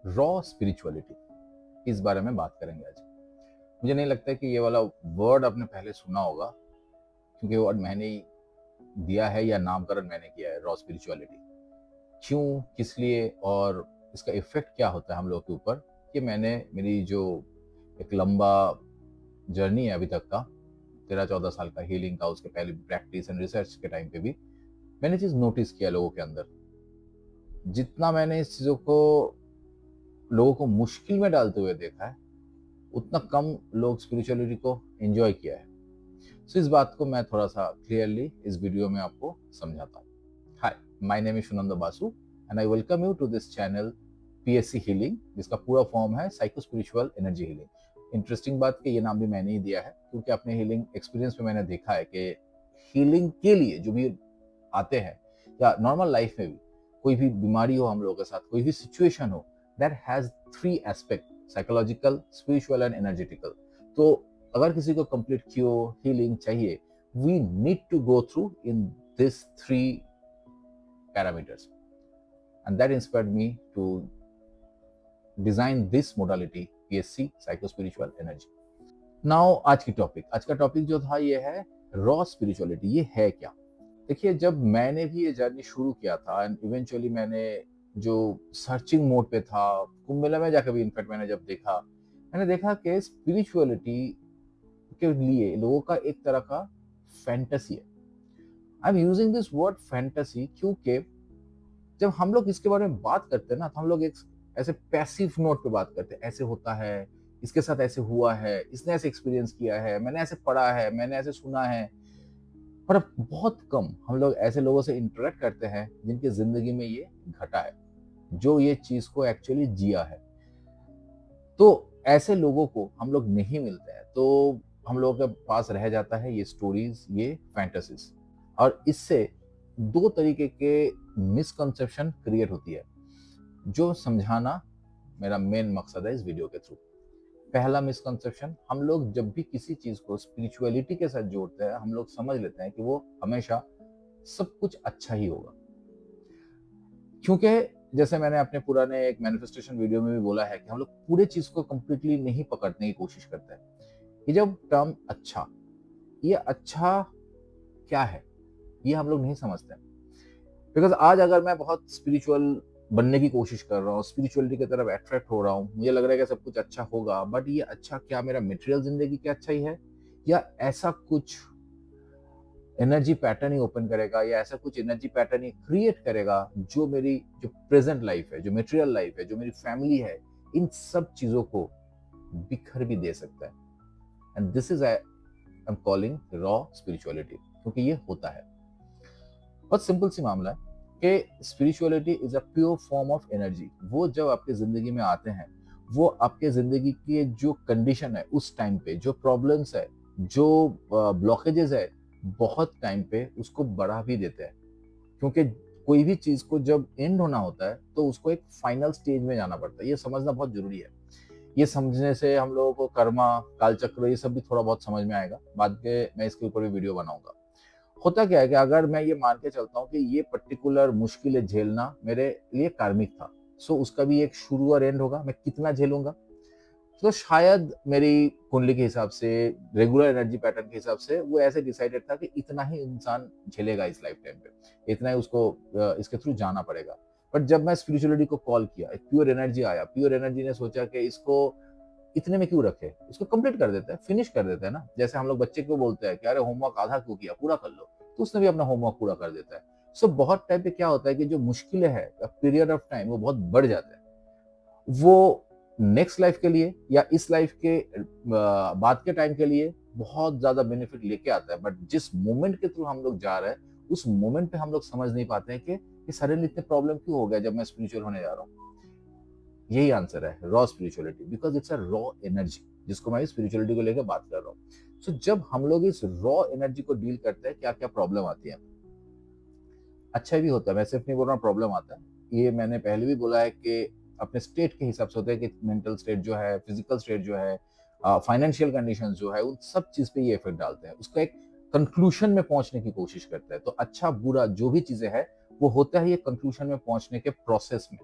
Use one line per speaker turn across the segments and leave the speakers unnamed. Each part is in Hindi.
रॉ स्पिरिचुअलिटी, इस बारे में बात करेंगे आज। मुझे नहीं लगता है कि ये वाला वर्ड आपने पहले सुना होगा, क्योंकि वर्ड मैंने ही दिया है या नामकरण मैंने किया है, रॉ स्पिरिचुअलिटी। क्यों, किस लिए और इसका इफेक्ट क्या होता है हम लोग के ऊपर, ये मैंने मेरी जो एक लंबा जर्नी है अभी तक का, 13-14 साल का हीलिंग का, उसके पहले प्रैक्टिस एंड रिसर्च के टाइम पे भी मैंने चीज नोटिस किया लोगों के अंदर। जितना मैंने इस चीजों को लोगों को मुश्किल में डालते हुए देखा है, उतना कम लोग स्पिरिचुअलिटी को एंजॉय किया है। सो इस बात को मैं थोड़ा सा क्लियरली इस वीडियो में आपको समझाता हूँ। Hi, my name is Sunando Basu and I welcome you to this channel PSC healing, जिसका पूरा फॉर्म है psycho spiritual energy healing. Interesting बात कि ये नाम भी मैंने ही दिया है, क्योंकि अपने हीलिंग एक्सपीरियंस में मैंने देखा है कि हीलिंग के लिए जो भी आते हैं, या नॉर्मल लाइफ में भी कोई भी बीमारी हो हम लोगों के साथ, कोई भी सिचुएशन हो, that has 3 aspect: psychological, spiritual and energetical. तो अगर किसी को कंप्लीट क्योर हीलिंग चाहिए, we need to go through in this 3 parameters, and that inspired me to design this modality PSC psycho spiritual energy. Now आज का टॉपिक जो था ये है रॉ स्पिरिचुअलिटी। ये है क्या? देखिए, जब मैंने भी ये जर्नी शुरू किया था एंड इवेंचुअली मैंने जो सर्चिंग मोड पे था, कुंभ मेला में जाकर भी इनफैक्ट मैंने जब देखा, मैंने देखा कि स्पिरिचुअलिटी के लिए लोगों का एक तरह का फैंटेसी है। I am using this word fantasy क्योंकि जब हम लोग इसके बारे में बात करते हैं ना, तो हम लोग एक ऐसे पैसिव नोट पे बात करते हैं। ऐसे होता है, इसके साथ ऐसे हुआ है, इसने ऐसे एक्सपीरियंस किया है, मैंने ऐसे पढ़ा है, मैंने ऐसे सुना है। पर बहुत कम हम लोग ऐसे लोगों से इंटरेक्ट करते हैं जिनकी जिंदगी में ये घटा है, जो ये चीज को एक्चुअली जिया है। तो ऐसे लोगों को हम लोग नहीं मिलते हैं, तो हम लोगों के पास रह जाता है ये स्टोरीज, ये फैंटेसीज। और इससे 2 तरीके के मिसकंसेप्शन क्रिएट होती है, जो समझाना मेरा मेन मकसद है इस वीडियो के थ्रू। पहला मिसकंसेप्शन: हम लोग जब भी किसी चीज को स्पिरिचुअलिटी के साथ जोड़ते हैं, हम लोग समझ लेते हैं कि वो हमेशा सब कुछ अच्छा ही होगा। क्योंकि जैसे मैंने अपने पुराने एक मैनिफेस्टेशन वीडियो में भी बोला है कि हम लोग पूरे चीज को कंप्लीटली नहीं पकड़ने की कोशिश करते हैं। ये जब टर्म अच्छा, ये अच्छा क्या है, ये हम लोग नहीं समझते। बिकॉज आज अगर मैं बहुत स्पिरिचुअल बनने की कोशिश कर रहा हूँ, स्पिरिचुअलिटी की तरफ अट्रैक्ट हो रहा हूँ, मुझे लग रहा है कि सब कुछ अच्छा होगा, बट ये अच्छा क्या मेरा मटेरियल जिंदगी की अच्छा ही है, या ऐसा कुछ एनर्जी पैटर्न ही ओपन करेगा, या ऐसा कुछ एनर्जी पैटर्न ही क्रिएट करेगा जो मेरी जो प्रेजेंट लाइफ है, जो मटेरियल लाइफ है, जो मेरी फैमिली है, इन सब चीजों को बिखर भी दे सकता है। And this is I am calling raw spirituality, क्योंकि ये होता है। बहुत सिंपल सी मामला है कि spirituality is a pure form of energy. वो जब आपके जिंदगी में आते हैं, वो आपके जिंदगी की जो कंडीशन है उस टाइम पे, जो प्रॉब्लम्स है, जो ब्लॉकेजेस है, बहुत टाइम पे उसको बढ़ा भी देते हैं। क्योंकि कोई भी चीज को जब एंड होना होता है, तो उसको एक फाइनल स्टेज में जाना पड़ता है। ये समझना बहुत जरूरी है। ये समझने से हम लोगों को कर्मा, कालचक्र, ये सब भी थोड़ा बहुत समझ में आएगा। बाद में मैं इसके ऊपर भी वीडियो बनाऊंगा। होता क्या है कि अगर मैं ये मान के चलता हूँ कि ये पर्टिकुलर मुश्किलें झेलना मेरे लिए कार्मिक था, सो उसका भी एक शुरू और एंड होगा। मैं कितना झेलूंगा, तो शायद मेरी कुंडली के हिसाब से, रेगुलर एनर्जी पैटर्न के हिसाब से वो ऐसे डिसाइडेड था कि इतना ही इंसान झेलेगा इस लाइफ टाइम पे, इतना ही उसको इसके थ्रू जाना पड़ेगा। बट जब मैं स्पिरिचुअलिटी को कॉल किया, एक प्योर एनर्जी आया, प्योर एनर्जी ने सोचा कि इसको इतने में क्यों रखे, इसको कंप्लीट कर देते हैं, फिनिश कर देते हैं ना। जैसे हम लोग बच्चे को बोलते हैं कि अरे होमवर्क आधा क्यों किया, पूरा कर लो, तो उसने भी अपना होमवर्क पूरा कर देता है। सो बहुत टाइम पे क्या होता है कि जो मुश्किलें है, पीरियड ऑफ टाइम वो बहुत बढ़ जाता है। वो नेक्स्ट लाइफ के लिए या इस लाइफ के बाद के टाइम के लिए बहुत ज्यादा बेनिफिट लेके आता है, बट जिस मोमेंट के थ्रू हम लोग जा रहे हैं, उस मोमेंट पे हम लोग समझ नहीं पाते हैं कि ये सडनली इतने प्रॉब्लम क्यों हो गया जब मैं स्पिरिचुअल होने जा रहा हूँ। यही आंसर है raw spirituality, because it's a raw energy, जिसको मैं स्पिरिचुअलिटी को लेकर बात कर रहा हूँ। सो जब हम लोग इस रॉ एनर्जी को डील करते हैं, क्या क्या प्रॉब्लम आती है। अच्छा भी होता है, मैं सिर्फ नहीं बोल रहा हूँ प्रॉब्लम आता है। ये मैंने पहले भी बोला है कि अपने स्टेट के हिसाब से होता है कि मेंटल स्टेट जो है, फिजिकल स्टेट जो है, फाइनेंशियल कंडीशन जो है, उन सब चीज पे ये इफेक्ट डालते हैं। उसका एक कंक्लूशन में पहुंचने की कोशिश करते हैं। तो अच्छा बुरा जो भी चीजें हैं, वो होता है ये कंक्लूशन में पहुंचने के प्रोसेस में।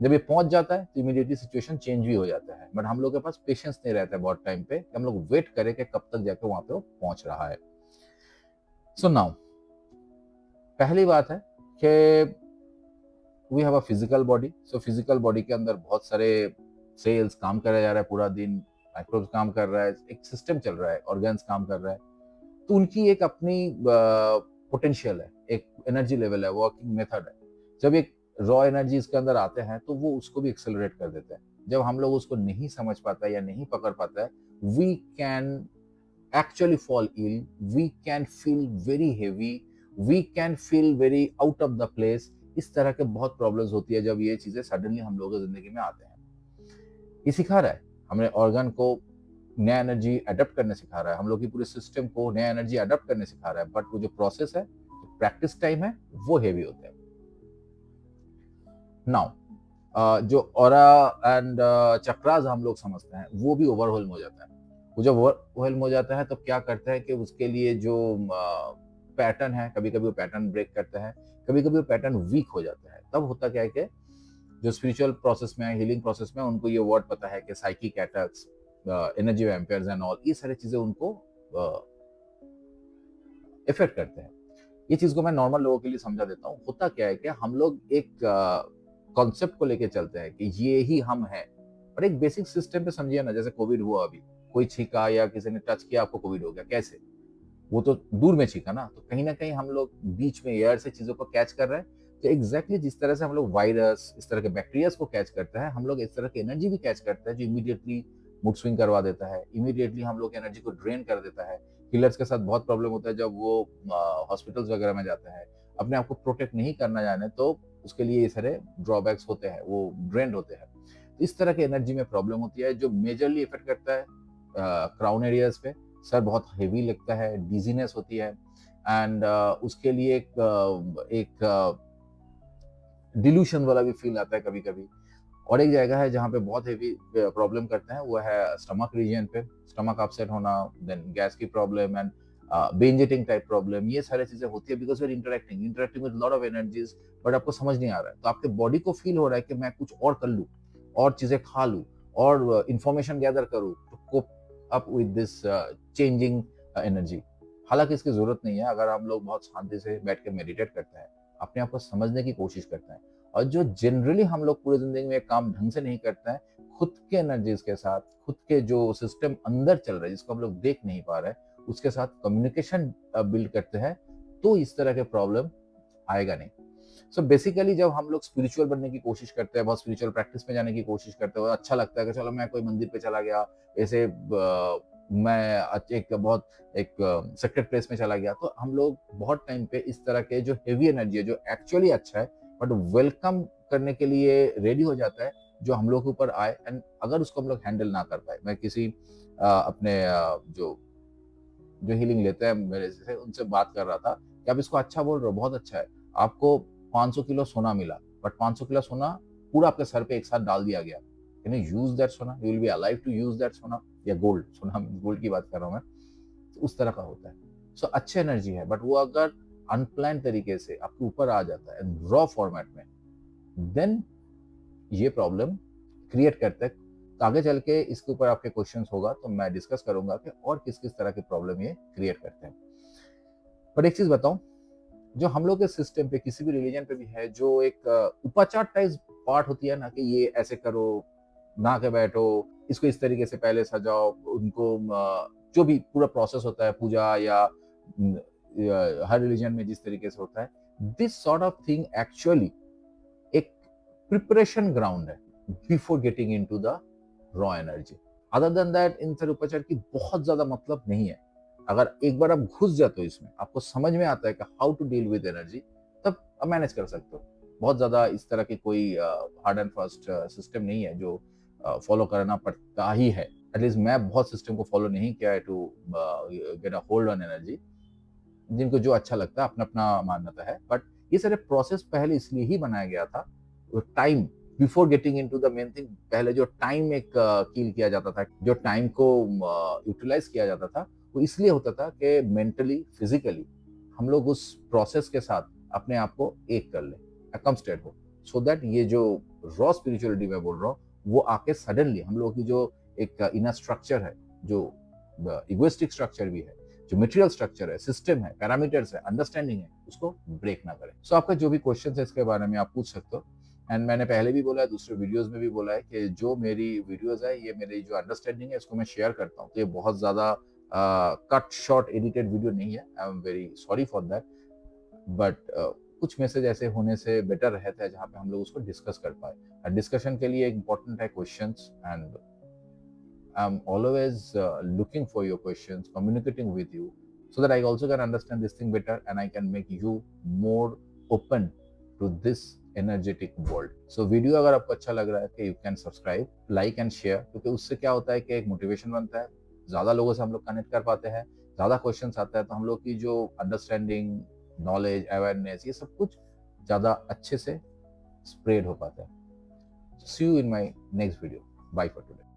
जब ये पहुंच जाता है तो इमीडिएटली सिचुएशन चेंज भी हो जाता है, बट हम लोग के पास पेशेंस नहीं रहता है बहुत टाइम पे कि हम लोग वेट करें कि कब तक जाके वहां पे वो पहुंच रहा है। सो नाउ पहली बात है कि we have a physical body. So physical body के अंदर बहुत सारे सेल्स काम करा जा रहा है पूरा दिन, माइक्रोब्स काम कर रहा है, एक सिस्टम चल रहा है, ऑर्गन्स काम कर रहा है, तो उनकी एक अपनी पोटेंशियल है, एक एनर्जी लेवल है, वर्किंग मेथड है। जब एक रॉ एनर्जी इसके अंदर आते हैं तो वो उसको भी एक्सेलरेट कर देते हैं। जब हम लोग उसको नहीं समझ पाता है या नहीं पकड़ पाता है, we can actually fall ill, we can feel very heavy, we can feel very out of the place। इस तरह के बहुत प्रॉब्लम्स होती है जब ये चीजें सडनली हम लोगों की जिंदगी में आते हैं। ये सिखा रहा है हमें ऑर्गन को नया एनर्जी अडेप्ट करने सिखा रहा है, हम लोग की पूरे सिस्टम को नया एनर्जी अडेप्ट करने सिखा रहा है, बट वो जो प्रोसेस है, प्रैक्टिस टाइम है, वो हेवी होता है। नाउ जो ऑरा एंड चक्रास हम लोग समझते हैं वो भी ओवरहोल हो जाता है। वो जब ओवरवेल्म हो जाता है तो क्या करता है कि उसके लिए जो पैटर्न है, कभी कभी वो पैटर्न ब्रेक करता है, कभी कभी वो पैटर्न वीक हो जाता है। तब होता क्या है कि जो स्पिरिचुअल प्रोसेस में, हीलिंग प्रोसेस में उनको ये वर्ड पता है कि psychic attacks, energy vampires and all, ये सारी चीजें उनको इफेक्ट करते हैं। ये चीज को मैं नॉर्मल लोगों के लिए समझा देता हूँ। होता क्या है कि हम लोग एक कॉन्सेप्ट को लेके चलते हैं कि ये ही हम हैं, और एक बेसिक सिस्टम पे समझिए ना, जैसे कोविड हुआ, अभी कोई छींका या किसी ने टच किया, आपको कोविड हो गया, कैसे? वो तो दूर में छींका ना, तो कहीं ना कहीं हम लोग बीच में एयर से चीजों को कैच कर रहे हैं। तो एग्जैक्टली जिस तरह से हम लोग वायरस, इस तरह के बैक्टीरियाज को कैच करते हैं, हम लोग इस तरह की एनर्जी भी कैच करते हैं जो इमीडिएटली मूड स्विंग करवा देता है, इमीडिएटली हम लोग एनर्जी को ड्रेन कर देता है। किलर्स के साथ बहुत प्रॉब्लम होता है जब वो हॉस्पिटल्स वगैरह में जाते हैं, अपने आप को प्रोटेक्ट नहीं करना जाने तो उसके लिए ये सारे ड्रॉबैक्स होते हैं, वो ड्रेन होते हैं। तो इस तरह की एनर्जी में प्रॉब्लम होती है जो मेजरली इफेक्ट करता है क्राउन एरियाज पे। सर बहुत हेवी लगता है, डिजीनेस होती है, एंड उसके लिए एक डिल्यूशन वाला भी फील आता है कभी कभी। और एक जगह है जहाँ पे बहुत हेवी प्रॉब्लम करते हैं, वो है स्टमक रीजन पे, स्टमक अपसेट होना, देन गैस की problem and binge eating type problem. ये सारी चीजें होती है because we are interacting with lot of energies, but आपको समझ नहीं आ रहा है। तो आपके बॉडी को फील हो रहा है कि मैं कुछ और कर लूँ, और चीजें खा लूँ, और इंफॉर्मेशन गैदर करूँ to cope up with this changing energy. हालांकि इसकी जरूरत नहीं है अगर हम लोग बहुत शांति से बैठ के मेडिटेट करते हैं, अपने आप को समझने की कोशिश करते हैं। और जो जनरली हम लोग पूरी जिंदगी में काम ढंग से नहीं करते हैं, खुद के एनर्जीज के साथ, खुद के जो सिस्टम अंदर चल रहा है जिसको हम लोग देख नहीं पा रहे, उसके साथ कम्युनिकेशन बिल्ड करते हैं, तो इस तरह के प्रॉब्लम आएगा नहीं। सो बेसिकली जब हम लोग स्पिरिचुअल बनने की कोशिश करते हैं, बहुत स्पिरिचुअल प्रैक्टिस में जाने की कोशिश करते हैं, अच्छा लगता है कि चलो मैं कोई मंदिर पे चला गया, ऐसे मैं एक बहुत एक सेक्रेट प्लेस में चला गया, तो हम लोग बहुत टाइम पे इस तरह के जो हेवी एनर्जी है, जो एक्चुअली अच्छा है बट वेलकम करने के लिए रेडी हो जाता है, जो हम लोग के ऊपर आए, एंड अगर उसको हम लोग हैंडल ना कर पाए। मैं किसी अपने जो जो हीलिंग लेते हैं मेरे से, उनसे बात कर रहा था कि आप इसको अच्छा बोल रहे हो, बहुत अच्छा है, आपको 500 किलो सोना मिला, बट 500 किलो सोना पूरा आपके सर पे एक साथ डाल दिया गया, कैन यू यूज दैट सोना, you will be alive to use that सोना? या गोल्ड, सोना गोल्ड की बात कर रहा हूँ मैं, तो उस तरह का होता है। सो अच्छी एनर्जी है, बट वो अगर अनप्लान तरीके से आपके ऊपर आ जाता है रॉ फॉर्मेट में, देन ये प्रॉब्लम क्रिएट करता है। तो आगे चल के इसके ऊपर आपके क्वेश्चंस होगा तो मैं डिस्कस करूंगा कि और किस किस तरह की प्रॉब्लम ये क्रिएट करते हैं। पर एक चीज बताऊं, जो हम लोग के सिस्टम पे, किसी भी रिलीजन पे भी है, जो एक उपाचार टाइप पार्ट होती है ना, कि ये ऐसे करो, नहा के बैठो, इसको इस तरीके से पहले सजाओ, उनको जो भी पूरा प्रोसेस होता है पूजा या हर रिलीजन में जिस तरीके से होता है, this sort of thing actually एक प्रिपरेशन ग्राउंड है before getting into the raw energy. Other than that in सारे उपाचार की बहुत ज्यादा मतलब नहीं है। अगर एक बार आप घुस जाते हो इसमें, आपको समझ में आता है कि how to deal with energy, तब आप मैनेज कर सकते हो। बहुत ज्यादा इस तरह की कोई हार्ड एंड फास्ट सिस्टम नहीं है जो फॉलो करना पड़ता ही है। एटलीस्ट मैं बहुत सिस्टम को फॉलो नहीं किया है to get a hold on energy. जिनको जो अच्छा लगता है, अपना अपना मान्यता है, बट ये सारे प्रोसेस पहले इसलिए ही बनाया गया था, time before getting into the main thing. पहले जो टाइम एक किल किया जाता था, जो टाइम को यूटिलाइज किया जाता था, वो इसलिए होता था कि मेंटली, फिजिकली हम लोग उस प्रोसेस के साथ अपने आप को एक कर ले, कम स्टेट हो। सो दैट ये जो रॉ स्पिरिचुअलिटी मैं बोल रहा हूँ वो आके सडनली हम लोगों की जो एक इनर स्ट्रक्चर है, जो इगोइस्टिक स्ट्रक्चर भी है, जो मटेरियल स्ट्रक्चर है, सिस्टम है, पैरामीटर्स है, अंडरस्टैंडिंग है, उसको ब्रेक ना करें। सो आपका जो भी क्वेश्चन है इसके बारे में आप पूछ सकते हो। एंड मैंने पहले भी बोला है, दूसरे वीडियोस में भी बोला है कि जो मेरी वीडियोस है, ये मेरी जो अंडरस्टैंडिंग है इसको मैं शेयर करता हूँ, तो ये बहुत ज्यादा कट शॉर्ट एडिटेड वीडियो नहीं है। I am very sorry for that, but कुछ मैसेज ऐसे होने से बेटर रहता है जहाँ पे हम लोग उसको डिस्कस कर पाए। डिस्कशन के लिए इम्पोर्टेंट है questions, and I'm always looking for your questions, communicating with you, so that I also can understand this thing better and I can make you more open to this energetic world. So video अगर आपको अच्छा लग रहा है कि you can subscribe, like and share, क्योंकि उससे क्या होता है कि एक मोटिवेशन बनता है, ज़्यादा लोगों से हम लोग कनेक्ट कर पाते हैं, ज़्यादा क्वेश्चंस आता है तो हम लोग की जो अंडरस्टैंडिंग, नॉलेज, अवेयरनेस, ये सब कुछ ज़्यादा अच्छे से स्प्रेड हो पाता है। See you in my next video. Bye for today.